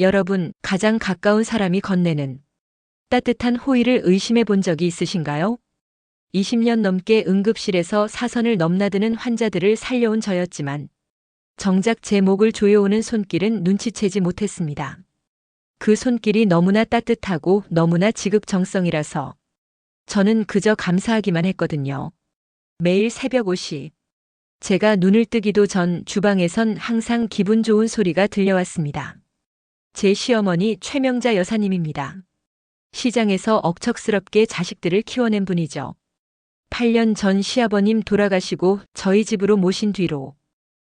여러분, 가장 가까운 사람이 건네는 따뜻한 호의를 의심해 본 적이 있으신가요? 20년 넘게 응급실에서 사선을 넘나드는 환자들을 살려온 저였지만 정작 제 목을 조여오는 손길은 눈치채지 못했습니다. 그 손길이 너무나 따뜻하고 너무나 지극정성이라서 저는 그저 감사하기만 했거든요. 매일 새벽 5시, 제가 눈을 뜨기도 전 주방에선 항상 기분 좋은 소리가 들려왔습니다. 제 시어머니 최명자 여사님입니다. 시장에서 억척스럽게 자식들을 키워낸 분이죠. 8년 전 시아버님 돌아가시고 저희 집으로 모신 뒤로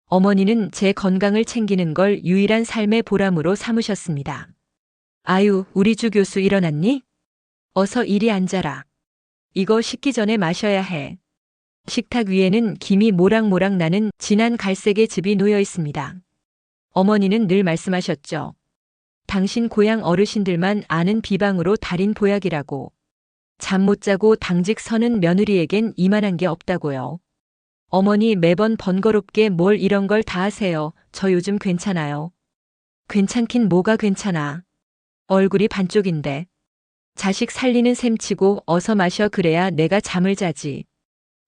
어머니는 제 건강을 챙기는 걸 유일한 삶의 보람으로 삼으셨습니다. 아유, 우리 주 교수 일어났니? 어서 이리 앉아라. 이거 식기 전에 마셔야 해. 식탁 위에는 김이 모락모락 나는 진한 갈색의 즙이 놓여 있습니다. 어머니는 늘 말씀하셨죠. 당신 고향 어르신들만 아는 비방으로 달인 보약이라고. 잠 못 자고 당직 서는 며느리에겐 이만한 게 없다고요. 어머니 매번 번거롭게 뭘 이런 걸 다 하세요. 저 요즘 괜찮아요. 괜찮긴 뭐가 괜찮아. 얼굴이 반쪽인데. 자식 살리는 셈치고 어서 마셔 그래야 내가 잠을 자지.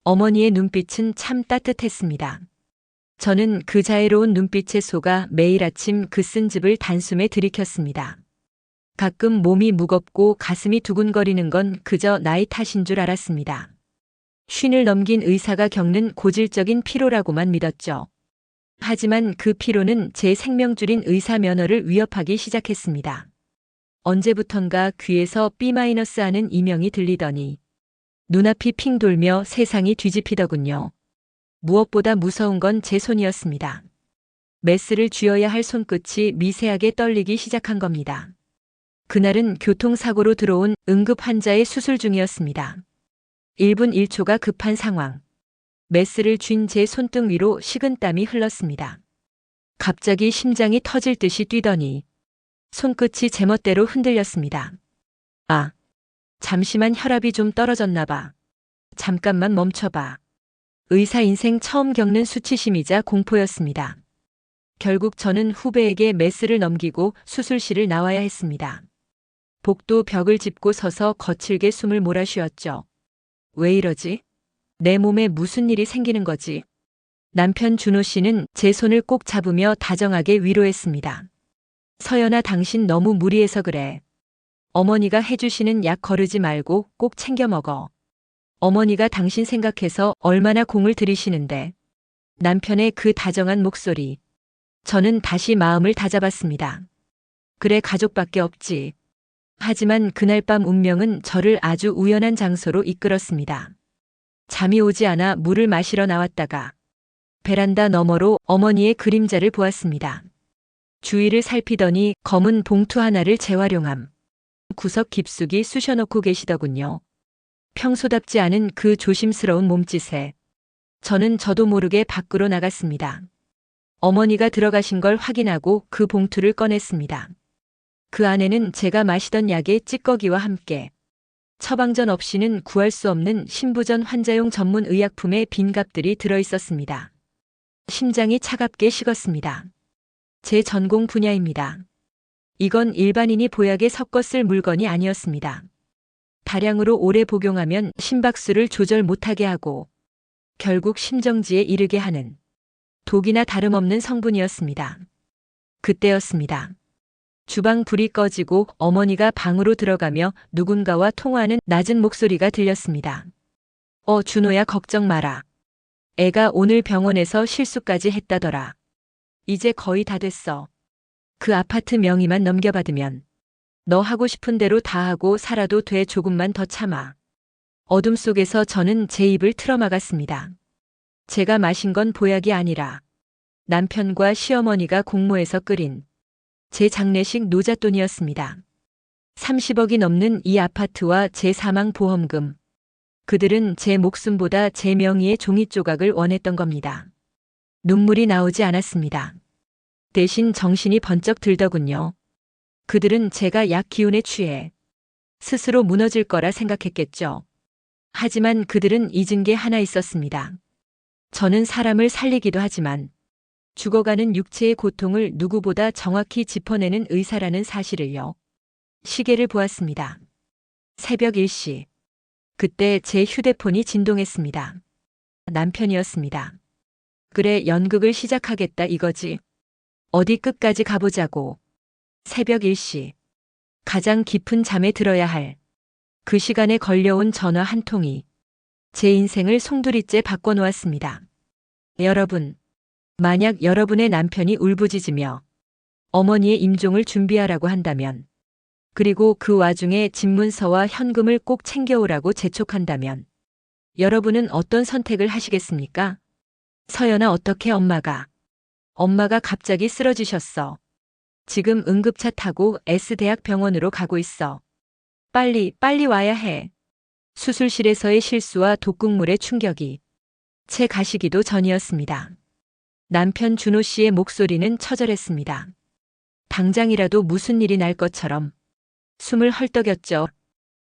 어머니의 눈빛은 참 따뜻했습니다. 저는 그 자애로운 눈빛에 속아 매일 아침 그 쓴 즙을 단숨에 들이켰습니다. 가끔 몸이 무겁고 가슴이 두근거리는 건 그저 나이 탓인 줄 알았습니다. 쉰을 넘긴 의사가 겪는 고질적인 피로라고만 믿었죠. 하지만 그 피로는 제 생명줄인 의사 면허를 위협하기 시작했습니다. 언제부턴가 귀에서 B-하는 이명이 들리더니 눈앞이 핑 돌며 세상이 뒤집히더군요. 무엇보다 무서운 건 제 손이었습니다. 메스를 쥐어야 할 손끝이 미세하게 떨리기 시작한 겁니다. 그날은 교통사고로 들어온 응급 환자의 수술 중이었습니다. 1분 1초가 급한 상황. 메스를 쥔 제 손등 위로 식은땀이 흘렀습니다. 갑자기 심장이 터질 듯이 뛰더니 손끝이 제멋대로 흔들렸습니다. 아, 잠시만 혈압이 좀 떨어졌나 봐. 잠깐만 멈춰봐. 의사 인생 처음 겪는 수치심이자 공포였습니다. 결국 저는 후배에게 메스를 넘기고 수술실을 나와야 했습니다. 복도 벽을 짚고 서서 거칠게 숨을 몰아쉬었죠. 왜 이러지? 내 몸에 무슨 일이 생기는 거지? 남편 준호 씨는 제 손을 꼭 잡으며 다정하게 위로했습니다. 서연아, 당신 너무 무리해서 그래. 어머니가 해주시는 약 거르지 말고 꼭 챙겨 먹어. 어머니가 당신 생각해서 얼마나 공을 들이시는데. 남편의 그 다정한 목소리. 저는 다시 마음을 다잡았습니다. 그래, 가족밖에 없지. 하지만 그날 밤 운명은 저를 아주 우연한 장소로 이끌었습니다. 잠이 오지 않아 물을 마시러 나왔다가 베란다 너머로 어머니의 그림자를 보았습니다. 주위를 살피더니 검은 봉투 하나를 재활용함. 구석 깊숙이 쑤셔넣고 계시더군요. 평소답지 않은 그 조심스러운 몸짓에 저는 저도 모르게 밖으로 나갔습니다. 어머니가 들어가신 걸 확인하고 그 봉투를 꺼냈습니다. 그 안에는 제가 마시던 약의 찌꺼기와 함께 처방전 없이는 구할 수 없는 신부전 환자용 전문 의약품의 빈갑들이 들어있었습니다. 심장이 차갑게 식었습니다. 제 전공 분야입니다. 이건 일반인이 보약에 섞어 쓸 물건이 아니었습니다. 다량으로 오래 복용하면 심박수를 조절 못하게 하고 결국 심정지에 이르게 하는 독이나 다름없는 성분이었습니다. 그때였습니다. 주방 불이 꺼지고 어머니가 방으로 들어가며 누군가와 통화하는 낮은 목소리가 들렸습니다. 준호야, 걱정 마라. 애가 오늘 병원에서 실수까지 했다더라. 이제 거의 다 됐어. 그 아파트 명의만 넘겨받으면 너 하고 싶은 대로 다 하고 살아도 돼. 조금만 더 참아. 어둠 속에서 저는 제 입을 틀어막았습니다. 제가 마신 건 보약이 아니라 남편과 시어머니가 공모해서 끓인 제 장례식 노잣돈이었습니다. 30억이 넘는 이 아파트와 제 사망보험금. 그들은 제 목숨보다 제 명의의 종이 조각을 원했던 겁니다. 눈물이 나오지 않았습니다. 대신 정신이 번쩍 들더군요. 그들은 제가 약 기운에 취해 스스로 무너질 거라 생각했겠죠. 하지만 그들은 잊은 게 하나 있었습니다. 저는 사람을 살리기도 하지만 죽어가는 육체의 고통을 누구보다 정확히 짚어내는 의사라는 사실을요. 시계를 보았습니다. 새벽 1시. 그때 제 휴대폰이 진동했습니다. 남편이었습니다. 그래, 연극을 시작하겠다 이거지. 어디 끝까지 가보자고. 새벽 1시. 가장 깊은 잠에 들어야 할 그 시간에 걸려온 전화 한 통이 제 인생을 송두리째 바꿔놓았습니다. 여러분, 만약 여러분의 남편이 울부짖으며 어머니의 임종을 준비하라고 한다면, 그리고 그 와중에 집문서와 현금을 꼭 챙겨오라고 재촉한다면, 여러분은 어떤 선택을 하시겠습니까? 서연아, 어떻게 엄마가 갑자기 쓰러지셨어. 지금 응급차 타고 S대학 병원으로 가고 있어. 빨리 와야 해. 수술실에서의 실수와 독극물의 충격이 채 가시기도 전이었습니다. 남편 준호 씨의 목소리는 처절했습니다. 당장이라도 무슨 일이 날 것처럼 숨을 헐떡였죠.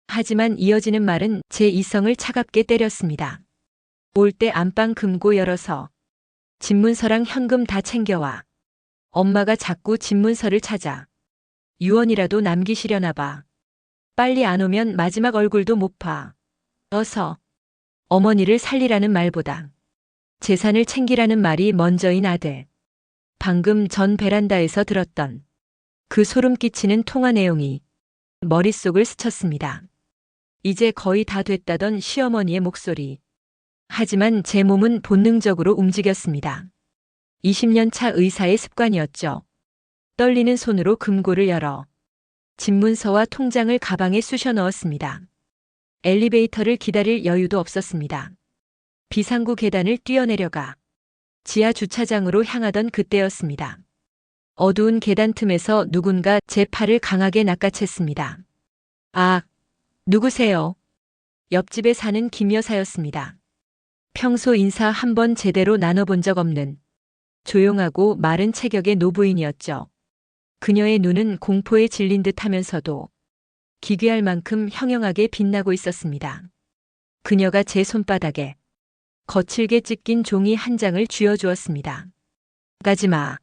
하지만 이어지는 말은 제 이성을 차갑게 때렸습니다. 올 때 안방 금고 열어서 집문서랑 현금 다 챙겨와. 엄마가 자꾸 집문서를 찾아 유언이라도 남기시려나 봐. 빨리 안 오면 마지막 얼굴도 못 봐. 어서. 어머니를 살리라는 말보다 재산을 챙기라는 말이 먼저인 아들. 방금 전 베란다에서 들었던 그 소름 끼치는 통화 내용이 머릿속을 스쳤습니다. 이제 거의 다 됐다던 시어머니의 목소리. 하지만 제 몸은 본능적으로 움직였습니다. 20년 차 의사의 습관이었죠. 떨리는 손으로 금고를 열어 집문서와 통장을 가방에 쑤셔 넣었습니다. 엘리베이터를 기다릴 여유도 없었습니다. 비상구 계단을 뛰어내려가 지하 주차장으로 향하던 그때였습니다. 어두운 계단 틈에서 누군가 제 팔을 강하게 낚아챘습니다. 아, 누구세요? 옆집에 사는 김 여사였습니다. 평소 인사 한 번 제대로 나눠본 적 없는 조용하고 마른 체격의 노부인이었죠. 그녀의 눈은 공포에 질린 듯 하면서도 기괴할 만큼 형형하게 빛나고 있었습니다. 그녀가 제 손바닥에 거칠게 찢긴 종이 한 장을 쥐어주었습니다. 가지마.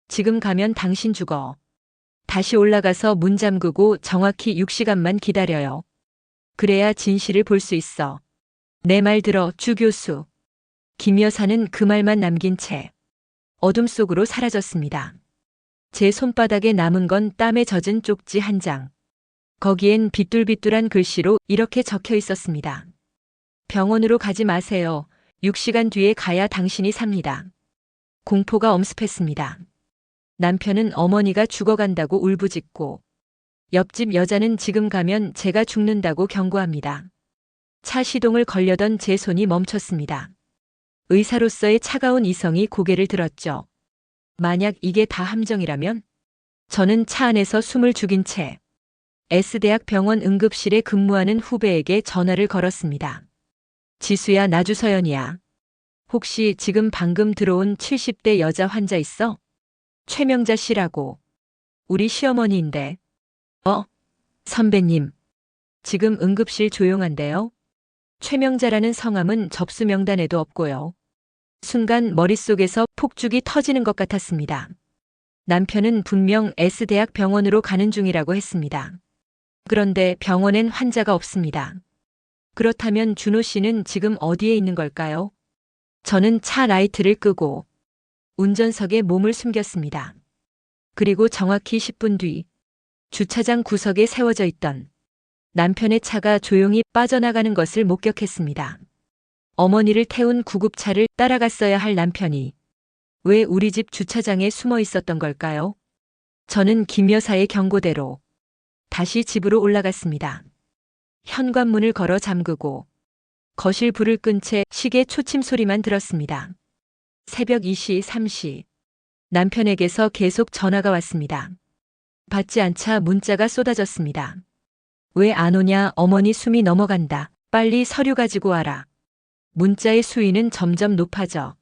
지금 가면 당신 죽어. 다시 올라가서 문 잠그고 정확히 6시간만 기다려요. 그래야 진실을 볼 수 있어. 내 말 들어, 주 교수. 김 여사는 그 말만 남긴 채 어둠 속으로 사라졌습니다. 제 손바닥에 남은 건 땀에 젖은 쪽지 한 장. 거기엔 비뚤비뚤한 글씨로 이렇게 적혀 있었습니다. 병원으로 가지 마세요. 6시간 뒤에 가야 당신이 삽니다. 공포가 엄습했습니다. 남편은 어머니가 죽어간다고 울부짖고, 옆집 여자는 지금 가면 제가 죽는다고 경고합니다. 차 시동을 걸려던 제 손이 멈췄습니다. 의사로서의 차가운 이성이 고개를 들었죠. 만약 이게 다 함정이라면? 저는 차 안에서 숨을 죽인 채 S대학 병원 응급실에 근무하는 후배에게 전화를 걸었습니다. 지수야, 나 주서연이야. 혹시 지금 방금 들어온 70대 여자 환자 있어? 최명자 씨라고. 우리 시어머니인데. 선배님. 지금 응급실 조용한데요? 최명자라는 성함은 접수 명단에도 없고요. 순간 머릿속에서 폭죽이 터지는 것 같았습니다. 남편은 분명 S대학 병원으로 가는 중이라고 했습니다. 그런데 병원엔 환자가 없습니다. 그렇다면 준호 씨는 지금 어디에 있는 걸까요? 저는 차 라이트를 끄고 운전석에 몸을 숨겼습니다. 그리고 정확히 10분 뒤 주차장 구석에 세워져 있던 남편의 차가 조용히 빠져나가는 것을 목격했습니다. 어머니를 태운 구급차를 따라갔어야 할 남편이 왜 우리 집 주차장에 숨어 있었던 걸까요? 저는 김 여사의 경고대로 다시 집으로 올라갔습니다. 현관문을 걸어 잠그고 거실 불을 끈 채 시계 초침 소리만 들었습니다. 새벽 2시, 3시. 남편에게서 계속 전화가 왔습니다. 받지 않자 문자가 쏟아졌습니다. 왜 안 오냐, 어머니 숨이 넘어간다. 빨리 서류 가지고 와라. 문자의 수위는 점점 높아져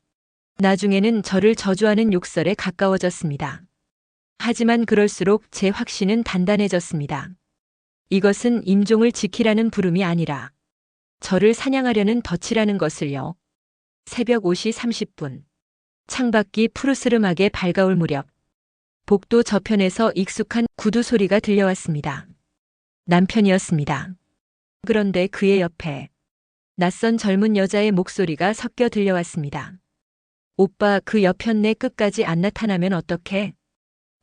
나중에는 저를 저주하는 욕설에 가까워졌습니다. 하지만 그럴수록 제 확신은 단단해졌습니다. 이것은 임종을 지키라는 부름이 아니라 저를 사냥하려는 덫이라는 것을요. 새벽 5시 30분. 창밖이 푸르스름하게 밝아올 무렵 복도 저편에서 익숙한 구두 소리가 들려왔습니다. 남편이었습니다. 그런데 그의 옆에 낯선 젊은 여자의 목소리가 섞여 들려왔습니다. 오빠, 그 여편네 끝까지 안 나타나면 어떡해?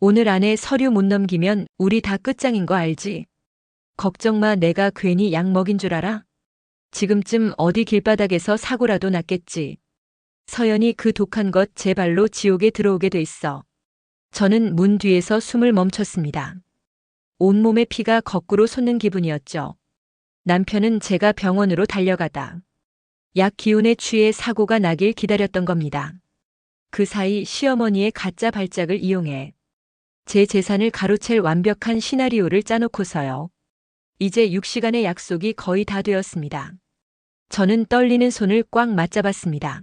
오늘 안에 서류 못 넘기면 우리 다 끝장인 거 알지? 걱정 마, 내가 괜히 약 먹인 줄 알아? 지금쯤 어디 길바닥에서 사고라도 났겠지. 서연이 그 독한 것 제 발로 지옥에 들어오게 돼 있어. 저는 문 뒤에서 숨을 멈췄습니다. 온몸에 피가 거꾸로 솟는 기분이었죠. 남편은 제가 병원으로 달려가다 약 기운에 취해 사고가 나길 기다렸던 겁니다. 그 사이 시어머니의 가짜 발작을 이용해 제 재산을 가로챌 완벽한 시나리오를 짜놓고서요. 이제 6시간의 약속이 거의 다 되었습니다. 저는 떨리는 손을 꽉 맞잡았습니다.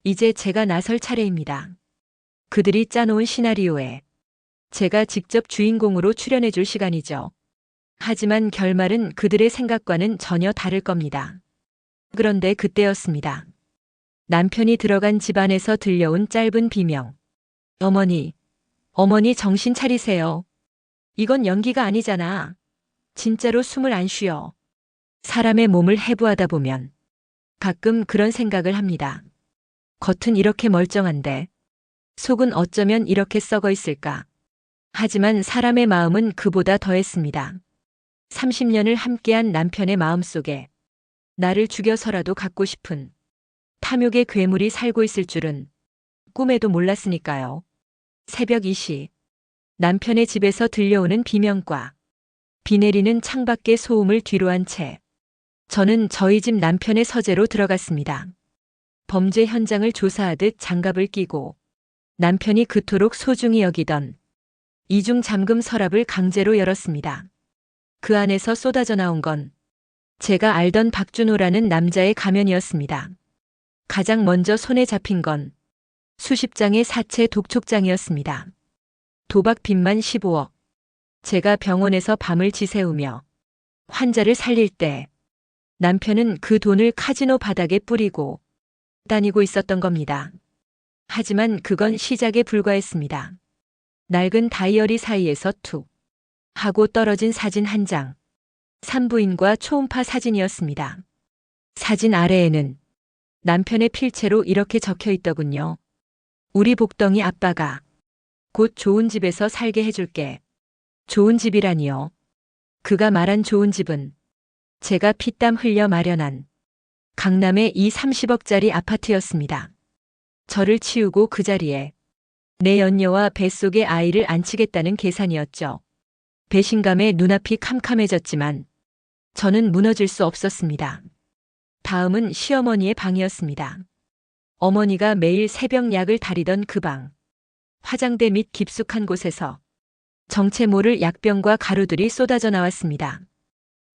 이제 제가 나설 차례입니다. 그들이 짜놓은 시나리오에 제가 직접 주인공으로 출연해 줄 시간이죠. 하지만 결말은 그들의 생각과는 전혀 다를 겁니다. 그런데 그때였습니다. 남편이 들어간 집안에서 들려온 짧은 비명. 어머니, 어머니 정신 차리세요. 이건 연기가 아니잖아. 진짜로 숨을 안 쉬어. 사람의 몸을 해부하다 보면 가끔 그런 생각을 합니다. 겉은 이렇게 멀쩡한데 속은 어쩌면 이렇게 썩어 있을까. 하지만 사람의 마음은 그보다 더했습니다. 30년을 함께한 남편의 마음속에 나를 죽여서라도 갖고 싶은 탐욕의 괴물이 살고 있을 줄은 꿈에도 몰랐으니까요. 새벽 2시 남편의 집에서 들려오는 비명과 비 내리는 창밖의 소음을 뒤로한 채 저는 저희 집 남편의 서재로 들어갔습니다. 범죄 현장을 조사하듯 장갑을 끼고 남편이 그토록 소중히 여기던 이중 잠금 서랍을 강제로 열었습니다. 그 안에서 쏟아져 나온 건 제가 알던 박준호라는 남자의 가면이었습니다. 가장 먼저 손에 잡힌 건 수십 장의 사체 독촉장이었습니다. 도박 빚만 15억. 제가 병원에서 밤을 지새우며 환자를 살릴 때 남편은 그 돈을 카지노 바닥에 뿌리고 다니고 있었던 겁니다. 하지만 그건 시작에 불과했습니다. 낡은 다이어리 사이에서 툭 하고 떨어진 사진 한 장. 산부인과 초음파 사진이었습니다. 사진 아래에는 남편의 필체로 이렇게 적혀 있더군요. 우리 복덩이 아빠가 곧 좋은 집에서 살게 해줄게. 좋은 집이라니요. 그가 말한 좋은 집은 제가 피땀 흘려 마련한 강남의 이 30억짜리 아파트였습니다. 저를 치우고 그 자리에 내 연녀와 뱃속의 아이를 안치겠다는 계산이었죠. 배신감에 눈앞이 캄캄해졌지만 저는 무너질 수 없었습니다. 다음은 시어머니의 방이었습니다. 어머니가 매일 새벽 약을 다리던 그 방. 화장대 밑 깊숙한 곳에서 정체 모를 약병과 가루들이 쏟아져 나왔습니다.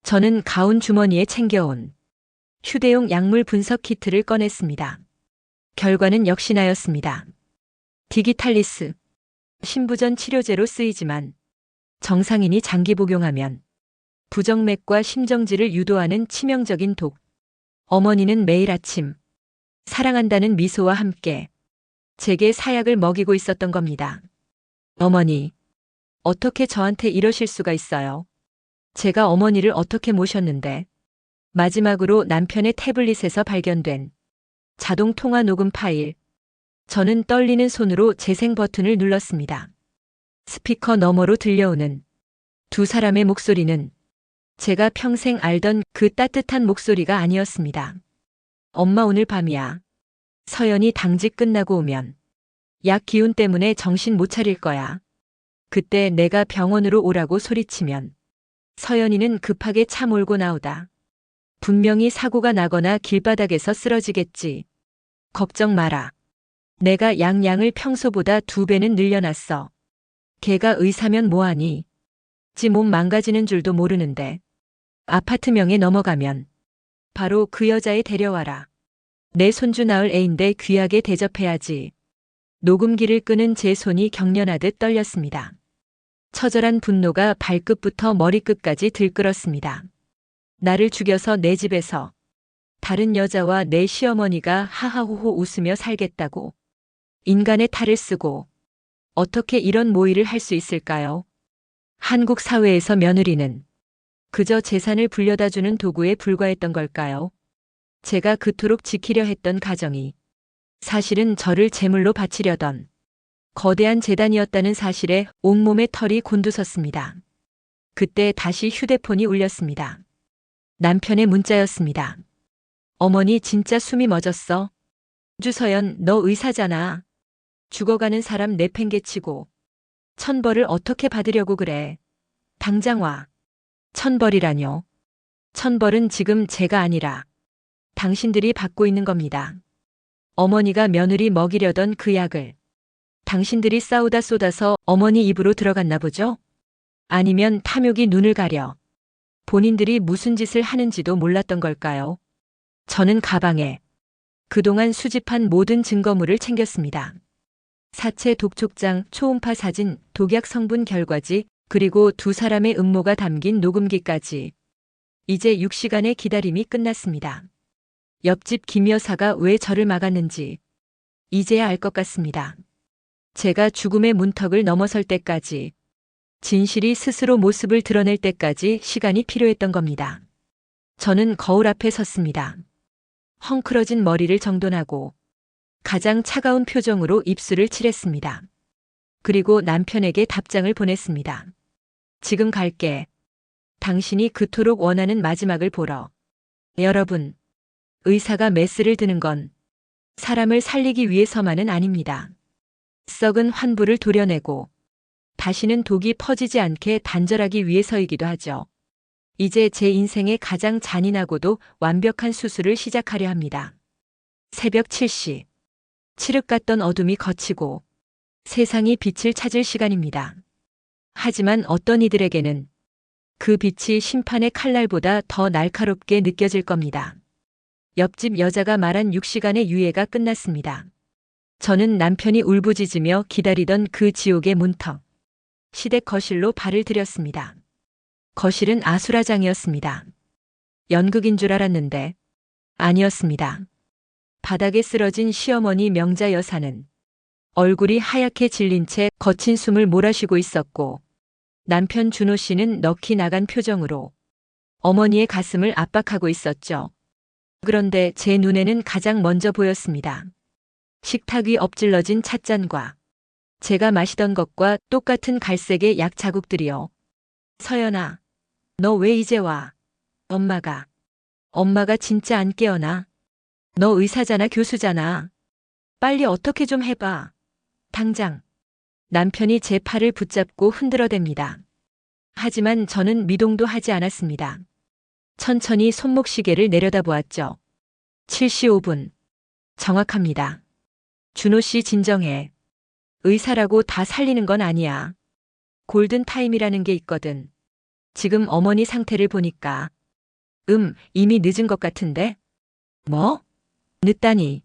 저는 가운 주머니에 챙겨온 휴대용 약물 분석 키트를 꺼냈습니다. 결과는 역시나였습니다. 디기탈리스. 신부전 치료제로 쓰이지만 정상인이 장기 복용하면 부정맥과 심정지를 유도하는 치명적인 독. 어머니는 매일 아침 사랑한다는 미소와 함께 제게 사약을 먹이고 있었던 겁니다. 어머니, 어떻게 저한테 이러실 수가 있어요? 제가 어머니를 어떻게 모셨는데. 마지막으로 남편의 태블릿에서 발견된 자동 통화 녹음 파일. 저는 떨리는 손으로 재생 버튼을 눌렀습니다. 스피커 너머로 들려오는 두 사람의 목소리는 제가 평생 알던 그 따뜻한 목소리가 아니었습니다. 엄마, 오늘 밤이야. 서연이 당직 끝나고 오면 약 기운 때문에 정신 못 차릴 거야. 그때 내가 병원으로 오라고 소리치면 서연이는 급하게 차 몰고 나오다. 분명히 사고가 나거나 길바닥에서 쓰러지겠지. 걱정 마라. 내가 양을 평소보다 2배는 늘려놨어. 걔가 의사면 뭐하니? 지 몸 망가지는 줄도 모르는데. 아파트명에 넘어가면 바로 그 여자애 데려와라. 내 손주 낳을 애인데 귀하게 대접해야지. 녹음기를 끄는 제 손이 경련하듯 떨렸습니다. 처절한 분노가 발끝부터 머리끝까지 들끓었습니다. 나를 죽여서 내 집에서 다른 여자와 내 시어머니가 하하호호 웃으며 살겠다고. 인간의 탈을 쓰고 어떻게 이런 모의를 할 수 있을까요? 한국 사회에서 며느리는 그저 재산을 불려다주는 도구에 불과했던 걸까요? 제가 그토록 지키려 했던 가정이 사실은 저를 제물로 바치려던 거대한 재단이었다는 사실에 온몸에 털이 곤두섰습니다. 그때 다시 휴대폰이 울렸습니다. 남편의 문자였습니다. 어머니 진짜 숨이 멎었어. 주서연, 너 의사잖아. 죽어가는 사람 내팽개치고 천벌을 어떻게 받으려고 그래. 당장 와. 천벌이라뇨. 천벌은 지금 제가 아니라 당신들이 받고 있는 겁니다. 어머니가 며느리 먹이려던 그 약을 당신들이 싸우다 쏟아서 어머니 입으로 들어갔나 보죠? 아니면 탐욕이 눈을 가려 본인들이 무슨 짓을 하는지도 몰랐던 걸까요? 저는 가방에 그동안 수집한 모든 증거물을 챙겼습니다. 사체 독촉장, 초음파 사진, 독약 성분 결과지, 그리고 두 사람의 음모가 담긴 녹음기까지. 이제 6시간의 기다림이 끝났습니다. 옆집 김 여사가 왜 저를 막았는지 이제야 알 것 같습니다. 제가 죽음의 문턱을 넘어설 때까지, 진실이 스스로 모습을 드러낼 때까지 시간이 필요했던 겁니다. 저는 거울 앞에 섰습니다. 헝클어진 머리를 정돈하고 가장 차가운 표정으로 입술을 칠했습니다. 그리고 남편에게 답장을 보냈습니다. 지금 갈게. 당신이 그토록 원하는 마지막을 보러. 여러분, 의사가 메스를 드는 건 사람을 살리기 위해서만은 아닙니다. 썩은 환부를 도려내고 다시는 독이 퍼지지 않게 단절하기 위해서이기도 하죠. 이제 제 인생의 가장 잔인하고도 완벽한 수술을 시작하려 합니다. 새벽 7시. 칠흑 같던 어둠이 걷히고 세상이 빛을 찾을 시간입니다. 하지만 어떤 이들에게는 그 빛이 심판의 칼날보다 더 날카롭게 느껴질 겁니다. 옆집 여자가 말한 6시간의 유예가 끝났습니다. 저는 남편이 울부짖으며 기다리던 그 지옥의 문턱, 시댁 거실로 발을 들였습니다. 거실은 아수라장이었습니다. 연극인 줄 알았는데 아니었습니다. 바닥에 쓰러진 시어머니 명자 여사는 얼굴이 하얗게 질린 채 거친 숨을 몰아쉬고 있었고, 남편 준호 씨는 넋이 나간 표정으로 어머니의 가슴을 압박하고 있었죠. 그런데 제 눈에는 가장 먼저 보였습니다. 식탁 위 엎질러진 찻잔과 제가 마시던 것과 똑같은 갈색의 약 자국들이요. 서연아, 너 왜 이제 와? 엄마가 진짜 안 깨어나? 너 의사잖아, 교수잖아. 빨리 어떻게 좀 해봐. 당장. 남편이 제 팔을 붙잡고 흔들어댑니다. 하지만 저는 미동도 하지 않았습니다. 천천히 손목시계를 내려다보았죠. 7시 5분. 정확합니다. 준호 씨 진정해. 의사라고 다 살리는 건 아니야. 골든 타임이라는 게 있거든. 지금 어머니 상태를 보니까. 이미 늦은 것 같은데? 뭐? 늦다니.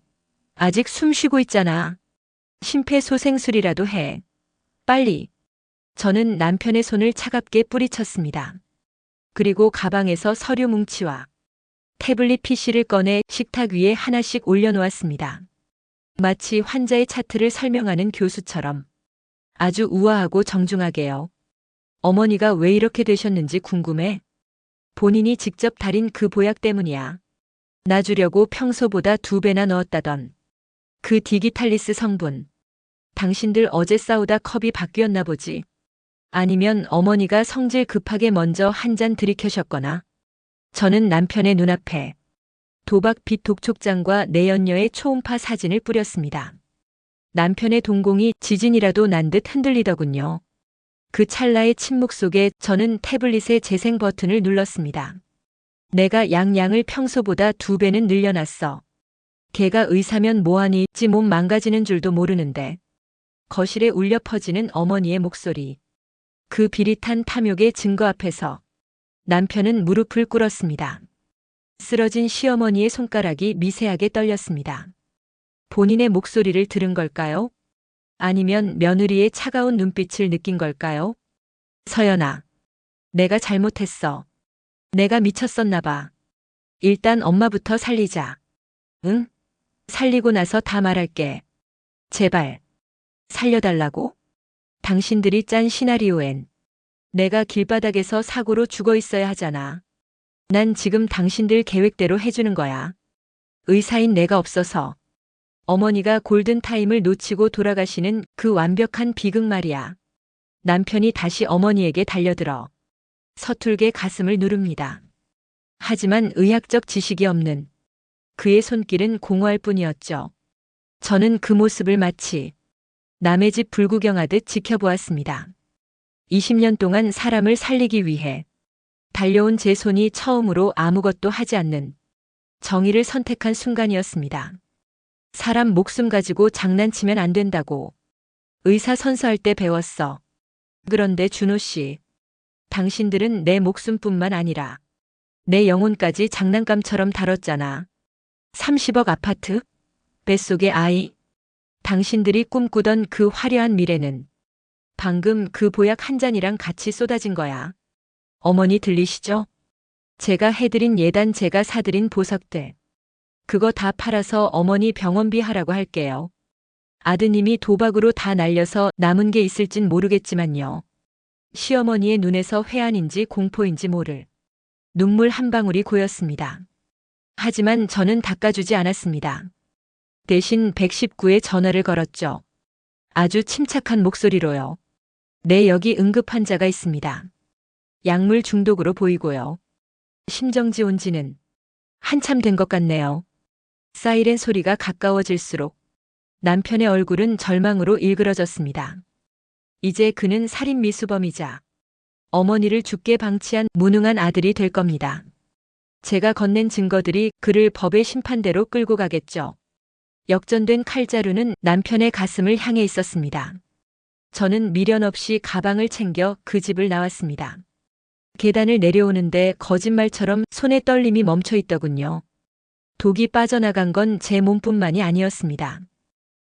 아직 숨 쉬고 있잖아. 심폐소생술이라도 해. 빨리. 저는 남편의 손을 차갑게 뿌리쳤습니다. 그리고 가방에서 서류 뭉치와 태블릿 PC를 꺼내 식탁 위에 하나씩 올려놓았습니다. 마치 환자의 차트를 설명하는 교수처럼 아주 우아하고 정중하게요. 어머니가 왜 이렇게 되셨는지 궁금해? 본인이 직접 달인 그 보약 때문이야. 나 주려고 평소보다 2배나 넣었다던 그 디기탈리스 성분. 당신들 어제 싸우다 컵이 바뀌었나 보지. 아니면 어머니가 성질 급하게 먼저 한 잔 들이켜셨거나. 저는 남편의 눈앞에 도박 빛 독촉장과 내연녀의 초음파 사진을 뿌렸습니다. 남편의 동공이 지진이라도 난 듯 흔들리더군요. 그 찰나의 침묵 속에 저는 태블릿의 재생 버튼을 눌렀습니다. 내가 양을 평소보다 2배는 늘려놨어. 걔가 의사면 뭐하니 있지 몸 망가지는 줄도 모르는데. 거실에 울려 퍼지는 어머니의 목소리. 그 비릿한 탐욕의 증거 앞에서 남편은 무릎을 꿇었습니다. 쓰러진 시어머니의 손가락이 미세하게 떨렸습니다. 본인의 목소리를 들은 걸까요? 아니면 며느리의 차가운 눈빛을 느낀 걸까요? 서연아, 내가 잘못했어. 내가 미쳤었나 봐. 일단 엄마부터 살리자. 응? 살리고 나서 다 말할게. 제발. 살려달라고? 당신들이 짠 시나리오엔 내가 길바닥에서 사고로 죽어 있어야 하잖아. 난 지금 당신들 계획대로 해주는 거야. 의사인 내가 없어서 어머니가 골든타임을 놓치고 돌아가시는 그 완벽한 비극 말이야. 남편이 다시 어머니에게 달려들어 서툴게 가슴을 누릅니다. 하지만 의학적 지식이 없는 그의 손길은 공허할 뿐이었죠. 저는 그 모습을 마치 남의 집 불구경하듯 지켜보았습니다. 20년 동안 사람을 살리기 위해 달려온 제 손이 처음으로 아무것도 하지 않는 정의를 선택한 순간이었습니다. 사람 목숨 가지고 장난치면 안 된다고 의사 선서할 때 배웠어. 그런데 준호 씨, 당신들은 내 목숨뿐만 아니라 내 영혼까지 장난감처럼 다뤘잖아. 30억 아파트? 뱃속의 아이. 당신들이 꿈꾸던 그 화려한 미래는 방금 그 보약 한 잔이랑 같이 쏟아진 거야. 어머니 들리시죠? 제가 해드린 예단, 제가 사드린 보석들. 그거 다 팔아서 어머니 병원비 하라고 할게요. 아드님이 도박으로 다 날려서 남은 게 있을진 모르겠지만요. 시어머니의 눈에서 회한인지 공포인지 모를 눈물 한 방울이 고였습니다. 하지만 저는 닦아주지 않았습니다. 대신 119에 전화를 걸었죠. 아주 침착한 목소리로요. 네, 여기 응급 환자가 있습니다. 약물 중독으로 보이고요. 심정지 온 지는 한참 된 것 같네요. 사이렌 소리가 가까워질수록 남편의 얼굴은 절망으로 일그러졌습니다. 이제 그는 살인 미수범이자 어머니를 죽게 방치한 무능한 아들이 될 겁니다. 제가 건넨 증거들이 그를 법의 심판대로 끌고 가겠죠. 역전된 칼자루는 남편의 가슴을 향해 있었습니다. 저는 미련 없이 가방을 챙겨 그 집을 나왔습니다. 계단을 내려오는데 거짓말처럼 손에 떨림이 멈춰 있더군요. 독이 빠져나간 건 제 몸뿐만이 아니었습니다.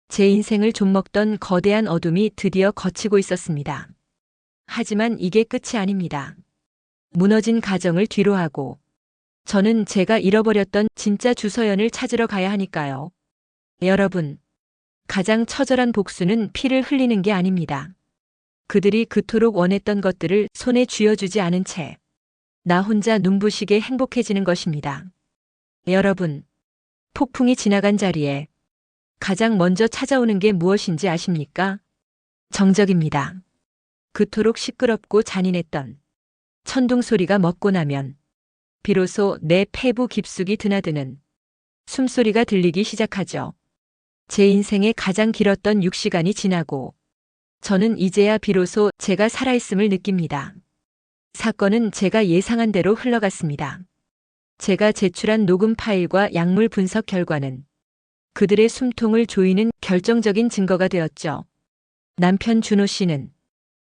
제 인생을 좀먹던 거대한 어둠이 드디어 걷히고 있었습니다. 하지만 이게 끝이 아닙니다. 무너진 가정을 뒤로하고 저는 제가 잃어버렸던 진짜 주서연을 찾으러 가야 하니까요. 여러분, 가장 처절한 복수는 피를 흘리는 게 아닙니다. 그들이 그토록 원했던 것들을 손에 쥐어주지 않은 채 나 혼자 눈부시게 행복해지는 것입니다. 여러분, 폭풍이 지나간 자리에 가장 먼저 찾아오는 게 무엇인지 아십니까? 정적입니다. 그토록 시끄럽고 잔인했던 천둥 소리가 멎고 나면 비로소 내 폐부 깊숙이 드나드는 숨소리가 들리기 시작하죠. 제 인생의 가장 길었던 6시간이 지나고 저는 이제야 비로소 제가 살아있음을 느낍니다. 사건은 제가 예상한 대로 흘러갔습니다. 제가 제출한 녹음 파일과 약물 분석 결과는 그들의 숨통을 조이는 결정적인 증거가 되었죠. 남편 준호 씨는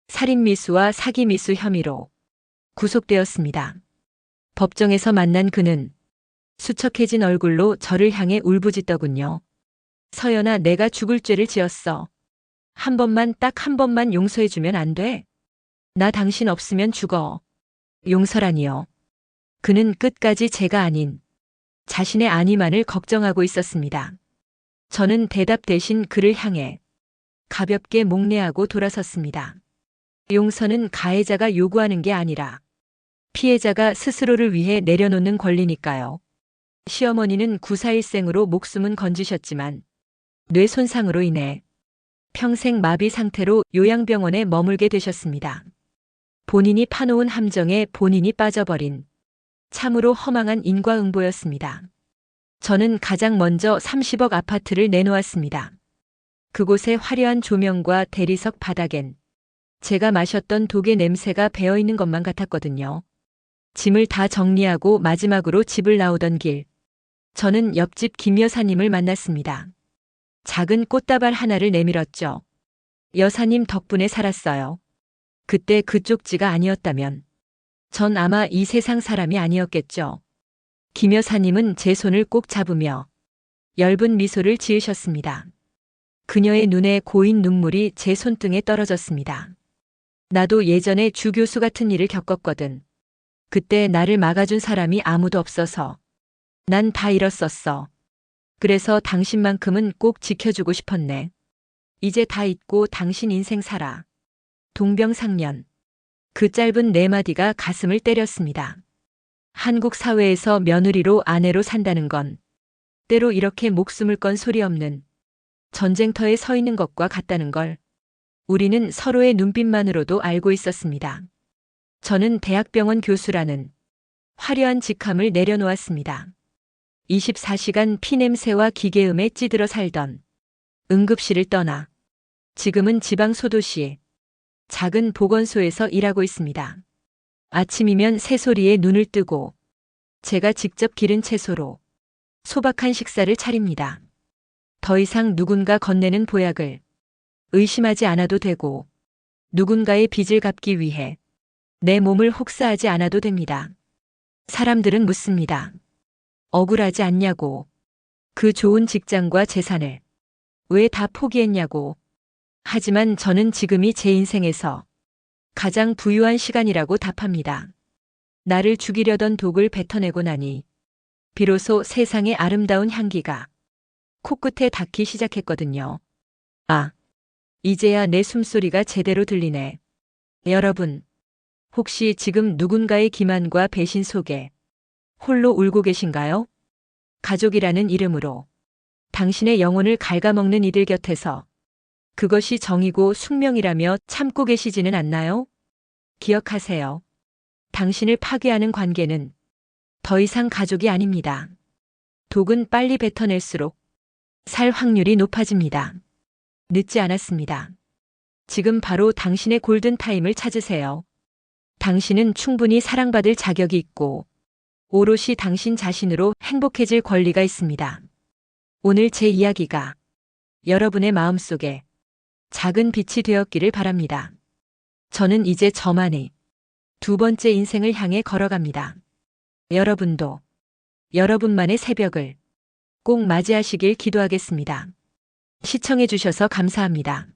살인미수와 사기미수 혐의로 구속되었습니다. 법정에서 만난 그는 수척해진 얼굴로 저를 향해 울부짖더군요. 서연아, 내가 죽을 죄를 지었어. 한 번만, 딱 한 번만 용서해주면 안 돼? 나 당신 없으면 죽어. 용서라니요. 그는 끝까지 제가 아닌 자신의 안위만을 걱정하고 있었습니다. 저는 대답 대신 그를 향해 가볍게 목례하고 돌아섰습니다. 용서는 가해자가 요구하는 게 아니라 피해자가 스스로를 위해 내려놓는 권리니까요. 시어머니는 941생으로 목숨은 건지셨지만 뇌 손상으로 인해 평생 마비 상태로 요양병원에 머물게 되셨습니다. 본인이 파놓은 함정에 본인이 빠져버린 참으로 허망한 인과응보였습니다. 저는 가장 먼저 30억 아파트를 내놓았습니다. 그곳의 화려한 조명과 대리석 바닥엔 제가 마셨던 독의 냄새가 배어있는 것만 같았거든요. 짐을 다 정리하고 마지막으로 집을 나오던 길, 저는 옆집 김 여사님을 만났습니다. 작은 꽃다발 하나를 내밀었죠. 여사님 덕분에 살았어요. 그때 그 쪽지가 아니었다면 전 아마 이 세상 사람이 아니었겠죠. 김 여사님은 제 손을 꼭 잡으며 엷은 미소를 지으셨습니다. 그녀의 눈에 고인 눈물이 제 손등에 떨어졌습니다. 나도 예전에 주 교수 같은 일을 겪었거든. 그때 나를 막아준 사람이 아무도 없어서 난 다 잃었었어. 그래서 당신만큼은 꼭 지켜주고 싶었네. 이제 다 잊고 당신 인생 살아. 동병상련. 그 짧은 네 마디가 가슴을 때렸습니다. 한국 사회에서 며느리로 아내로 산다는 건 때로 이렇게 목숨을 건 소리 없는 전쟁터에 서 있는 것과 같다는 걸 우리는 서로의 눈빛만으로도 알고 있었습니다. 저는 대학병원 교수라는 화려한 직함을 내려놓았습니다. 24시간 피냄새와 기계음에 찌들어 살던 응급실을 떠나 지금은 지방 소도시 작은 보건소에서 일하고 있습니다. 아침이면 새소리에 눈을 뜨고 제가 직접 기른 채소로 소박한 식사를 차립니다. 더 이상 누군가 건네는 보약을 의심하지 않아도 되고 누군가의 빚을 갚기 위해 내 몸을 혹사하지 않아도 됩니다. 사람들은 묻습니다. 억울하지 않냐고. 그 좋은 직장과 재산을 왜 다 포기했냐고. 하지만 저는 지금이 제 인생에서 가장 부유한 시간이라고 답합니다. 나를 죽이려던 독을 뱉어내고 나니 비로소 세상의 아름다운 향기가 코끝에 닿기 시작했거든요. 아, 이제야 내 숨소리가 제대로 들리네. 여러분, 혹시 지금 누군가의 기만과 배신 속에 홀로 울고 계신가요? 가족이라는 이름으로 당신의 영혼을 갉아먹는 이들 곁에서 그것이 정이고 숙명이라며 참고 계시지는 않나요? 기억하세요. 당신을 파괴하는 관계는 더 이상 가족이 아닙니다. 독은 빨리 뱉어낼수록 살 확률이 높아집니다. 늦지 않았습니다. 지금 바로 당신의 골든타임을 찾으세요. 당신은 충분히 사랑받을 자격이 있고 오롯이 당신 자신으로 행복해질 권리가 있습니다. 오늘 제 이야기가 여러분의 마음속에 작은 빛이 되었기를 바랍니다. 저는 이제 저만의 두 번째 인생을 향해 걸어갑니다. 여러분도 여러분만의 새벽을 꼭 맞이하시길 기도하겠습니다. 시청해 주셔서 감사합니다.